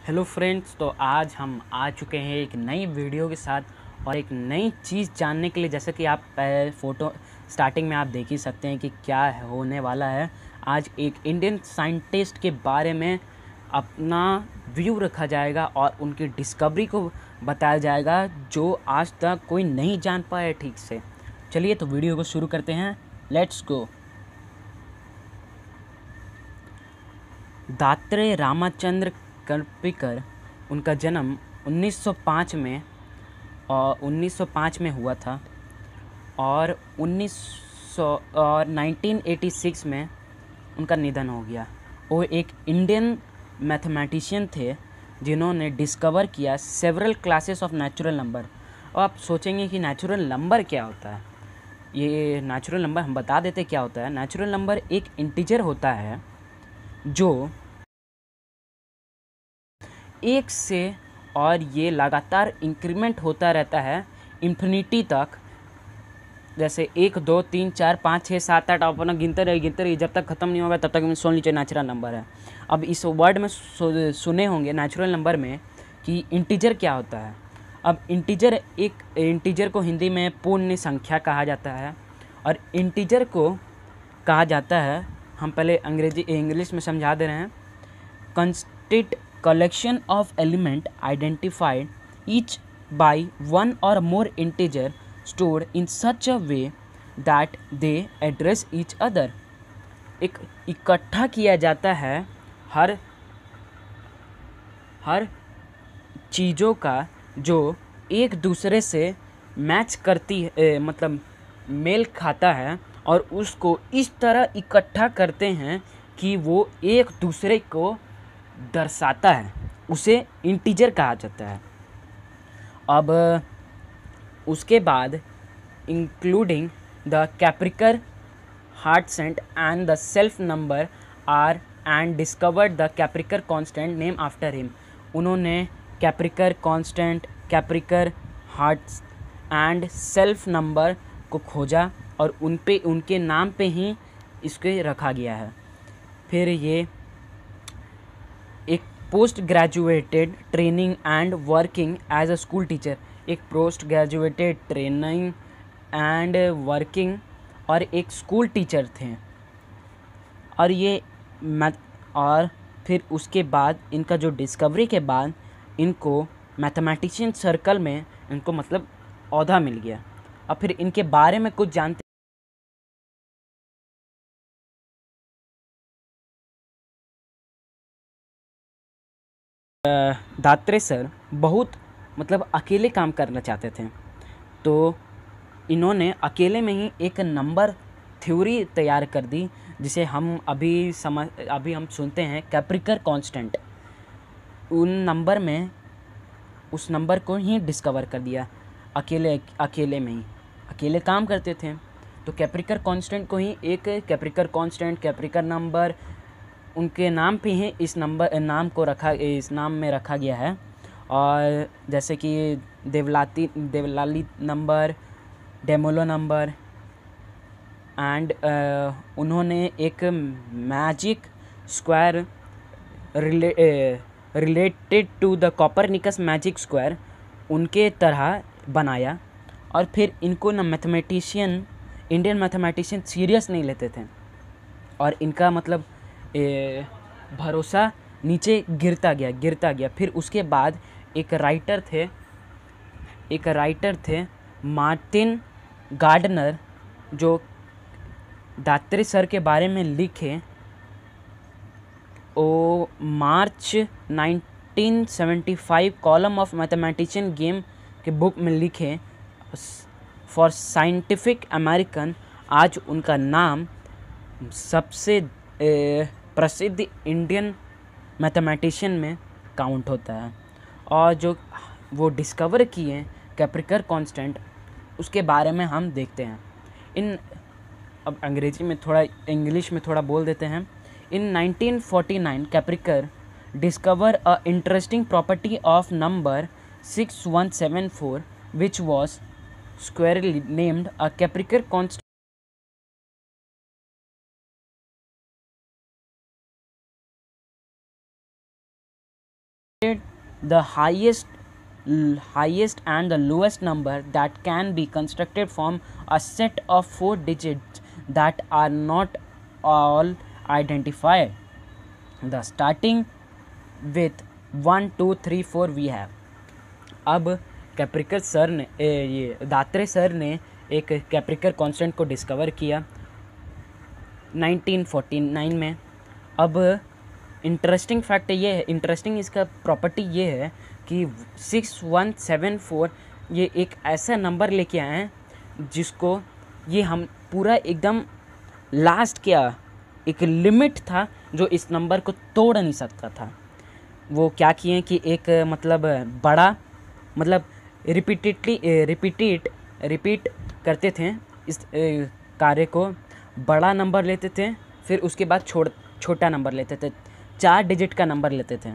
Hello friends, तो आज हम आ चुके हैं एक नई वीडियो के साथ और एक नई चीज़ जानने के लिए। जैसे कि आप फ़ोटो स्टार्टिंग में आप देख ही सकते हैं कि क्या होने वाला है। आज एक इंडियन साइंटिस्ट के बारे में अपना व्यू रखा जाएगा और उनकी डिस्कवरी को बताया जाएगा जो आज तक कोई नहीं जान पाया ठीक से। चलिए तो वीडियो को शुरू करते हैं, लेट्स गो। दात्रे रामचंद्र करपिकर, उनका जन्म 1905 में हुआ था और 1986 में उनका निधन हो गया। वो एक इंडियन मैथमेटिशियन थे जिन्होंने डिस्कवर किया several classes of natural number. और आप सोचेंगे कि नेचुरल नंबर क्या होता है। ये नेचुरल नंबर हम बता देते क्या होता है। नेचुरल नंबर एक इंटीजर होता है जो एक से, और ये लगातार इंक्रीमेंट होता रहता है इन्फिनिटी तक। जैसे 1 2 3 4 5 6 7 8 आप अपना गिनते रहिए जब तक ख़त्म नहीं होगा तब तक सुन लीजिए नेचुरल नंबर है। अब इस वर्ड में सुने होंगे नेचुरल नंबर में कि इंटीजर क्या होता है। अब इंटीजर को हिंदी में पूर्ण संख्या कहा जाता है और इंटीजर को कहा जाता है, हम पहले इंग्लिश में समझा दे रहे हैं, कंस्टिट collection of element identified each by one or more integer stored in such a way that they address each other। एक इकट्ठा किया जाता है हर चीज़ों का जो एक दूसरे से मैच करती है, मतलब मेल खाता है, और उसको इस तरह इकट्ठा करते हैं कि वो एक दूसरे को दर्शाता है, उसे इंटीजर कहा जाता है। अब उसके बाद इंक्लूडिंग द कैप्रिकर, हार्टसेंट and the self number are and discovered the Kaprekar constant name after him. उन्होंने कैप्रिकर कांस्टेंट, कैप्रिकर, हार्ट्स एंड सेल्फ नंबर को खोजा और उनके नाम पे ही इसके रखा गया है। फिर ये एक post graduated training and working as a school teacher, एक post graduated training and working और एक स्कूल टीचर थे। और फिर उसके बाद इनका जो डिस्कवरी के बाद इनको मैथमेटिशियन सर्कल में इनको मतलब ओहदा मिल गया। और फिर इनके बारे में कुछ जानते दात्रे सर बहुत मतलब अकेले काम करना चाहते थे, तो इन्होंने अकेले में ही एक नंबर थ्योरी तैयार कर दी जिसे हम अभी हम सुनते हैं कैप्रिकर कांस्टेंट। उस नंबर को ही डिस्कवर कर दिया अकेले में ही, अकेले काम करते थे। तो कैप्रिकर कांस्टेंट को ही एक कैप्रिकर कांस्टेंट, कैप्रिकर नंबर, उनके नाम पे ही इस नाम में रखा गया है। और जैसे कि Devlali number, Demlo number and उन्होंने एक magic square related to the Copernicus magic square उनके तरह बनाया। और फिर इनको इंडियन मैथमेटिशियन सीरियस नहीं लेते थे और इनका मतलब भरोसा नीचे गिरता गया। फिर उसके बाद एक राइटर थे मार्टिन गार्डनर, जो दात्रे सर के बारे में लिखे। ओ मार्च 1975 कॉलम ऑफ मैथमेटिशियन गेम के बुक में लिखे फॉर साइंटिफिक अमेरिकन। आज उनका नाम सबसे प्रसिद्ध इंडियन मैथमेटिशियन में काउंट होता है। और जो वो डिस्कवर किए कैप्रिकर कांस्टेंट, उसके बारे में हम देखते हैं। अब इंग्लिश में थोड़ा बोल देते हैं। In 1949 Kaprekar discover a interesting property of number 6174 which was squarely named a Capricorn constant। the highest and the lowest number that can be constructed from a set of 4 digits that are not all identified. The starting with 1 2 3 4 we have. अब कैप्रिकर sir ने ये दात्रे sir ने एक कैप्रिकर constant को discover किया 1949 में. अब interesting fact ये है, इंटरेस्टिंग इसका प्रॉपर्टी ये है कि 6174 ये एक ऐसा नंबर लेके आए हैं जिसको ये हम पूरा एकदम लास्ट क्या एक लिमिट था जो इस नंबर को तोड़ नहीं सकता था. वो क्या किए कि एक मतलब बड़ा मतलब रिपीट करते थे इस कार्य को. बड़ा नंबर लेते थे, फिर उसके बाद छोटा नंबर लेते थे, 4 डिजिट का नंबर लेते थे,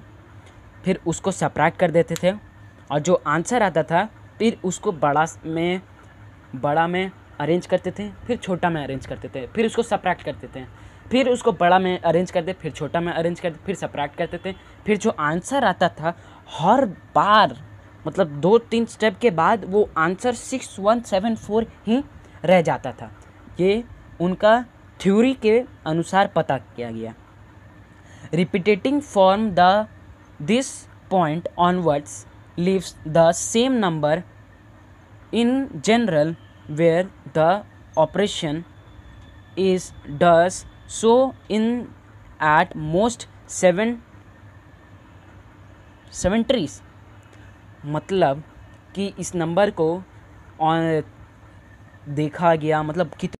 फिर उसको सब्ट्रैक्ट कर देते थे और जो आंसर आता था फिर उसको बड़ा में अरेंज करते थे, फिर छोटा में अरेंज करते थे, फिर उसको सब्ट्रैक्ट करते थे, फिर उसको बड़ा में अरेंज करते, फिर छोटा में अरेंज करते, फिर सब्ट्रैक्ट करते थे. फिर जो आंसर आता था हर बार मतलब 2-3 स्टेप के बाद वो आंसर 6174 ही रह जाता था. ये उनका थ्योरी के अनुसार पता किया गया. Repeating from this point onwards leaves the same number in general where the operation is does so in at most 7 trees. मतलब कि इस नंबर को देखा गया मतलब कितने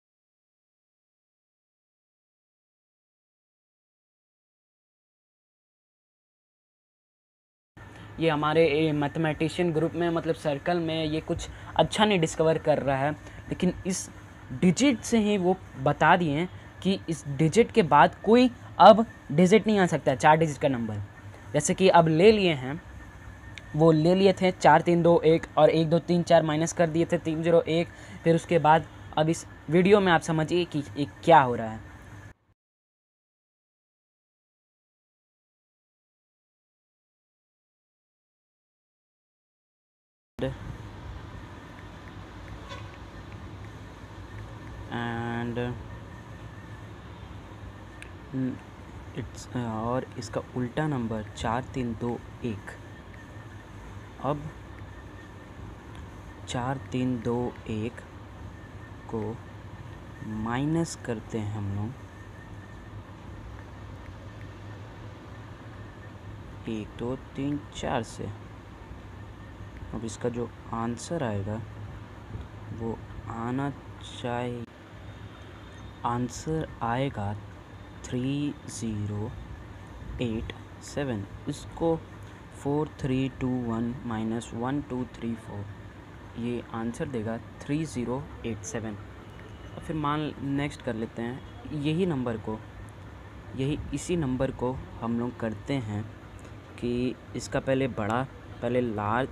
ये हमारे मैथमेटिशियन ग्रुप में मतलब सर्कल में ये कुछ अच्छा नहीं डिस्कवर कर रहा है, लेकिन इस डिजिट से ही वो बता दिए हैं कि इस डिजिट के बाद कोई अब डिजिट नहीं आ सकता है 4 डिजिट का नंबर. जैसे कि अब ले लिए हैं, वो ले लिए थे 4 3 2 1 और 1 2 3 4 माइनस कर दिए थे 3 0 1. फिर उसके बाद अब इस वीडियो में आप समझिए कि क्या हो रहा है. एंड इट्स और इसका उल्टा नंबर 4 3 2 1. अब 4 3 2 1 को माइनस करते हैं हम लोग 1 2 3 4 से. अब इसका जो आंसर आएगा वो आना चाहिए, आंसर आएगा 3087. इसको 4 3 2 1 माइनस 1 2 3 4 ये आंसर देगा 3087. और फिर नेक्स्ट कर लेते हैं इसी नंबर को हम लोग करते हैं कि इसका पहले लार्ज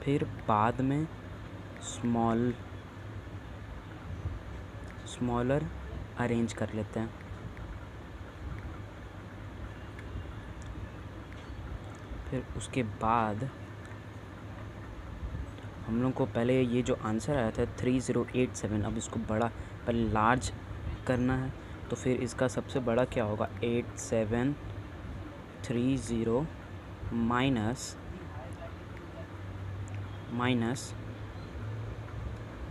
फिर बाद में स्मॉलर अरेंज कर लेते हैं. फिर उसके बाद हम लोग को पहले ये जो आंसर आया था 3087, अब इसको बड़ा पहले लार्ज करना है. तो फिर इसका सबसे बड़ा क्या होगा 8730 माइनस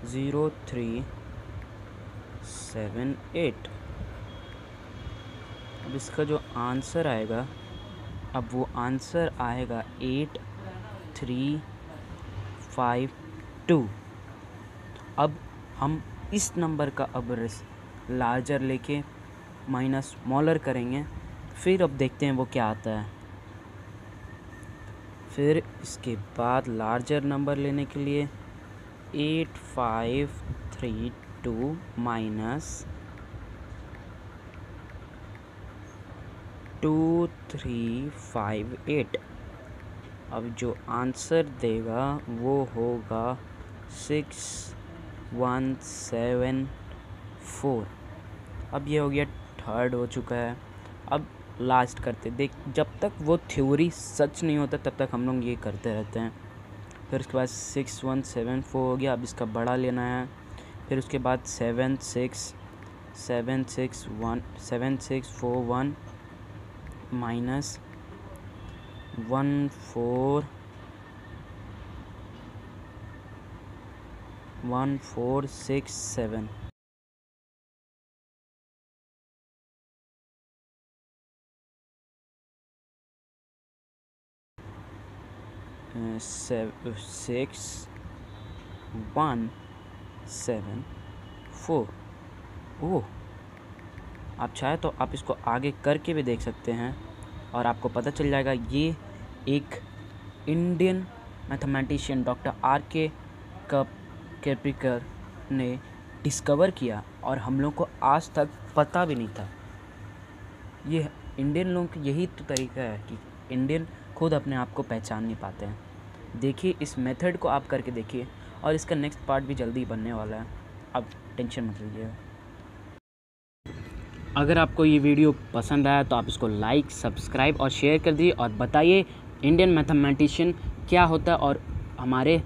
0378. अब इसका जो आंसर आएगा अब वो आंसर आएगा 8352. अब हम इस नंबर का अब लार्जर लेके माइनस स्मॉलर करेंगे, फिर अब देखते हैं वो क्या आता है. फिर इसके बाद लार्जर नंबर लेने के लिए 8532 माइनस 2358. अब जो आंसर देगा वो होगा 6 174। अब ये हो गया थर्ड हो चुका है। अब लास्ट करते, देख जब तक वो थ्योरी सच नहीं होता तब तक हम लोग ये करते रहते हैं। फिर उसके बाद 6174 हो गया। अब इसका बड़ा लेना है। फिर उसके बाद 7641 माइनस 1467। uh, 6174। ओह, आप चाहे तो आप इसको आगे करके भी देख सकते हैं और आपको पता चल जाएगा। ये एक इंडियन मैथमेटिशियन डॉक्टर R.K. केप्रिकर ने डिस्कवर किया और हम लोग को आज तक पता भी नहीं था। ये इंडियन लोगों का यही तो तरीका है कि इंडियन खुद अपने आप को पहचान नहीं पाते हैं। देखिए, इस मेथड को आप करके देखिए और इसका नेक्स्ट पार्ट भी जल्दी बनने वाला है, आप टेंशन मत लीजिए। अगर आपको ये वीडियो पसंद आया तो आप इसको लाइक, सब्सक्राइब और शेयर कर दीजिए और बताइए इंडियन मैथमेटिशियन क्या होता है और हमारे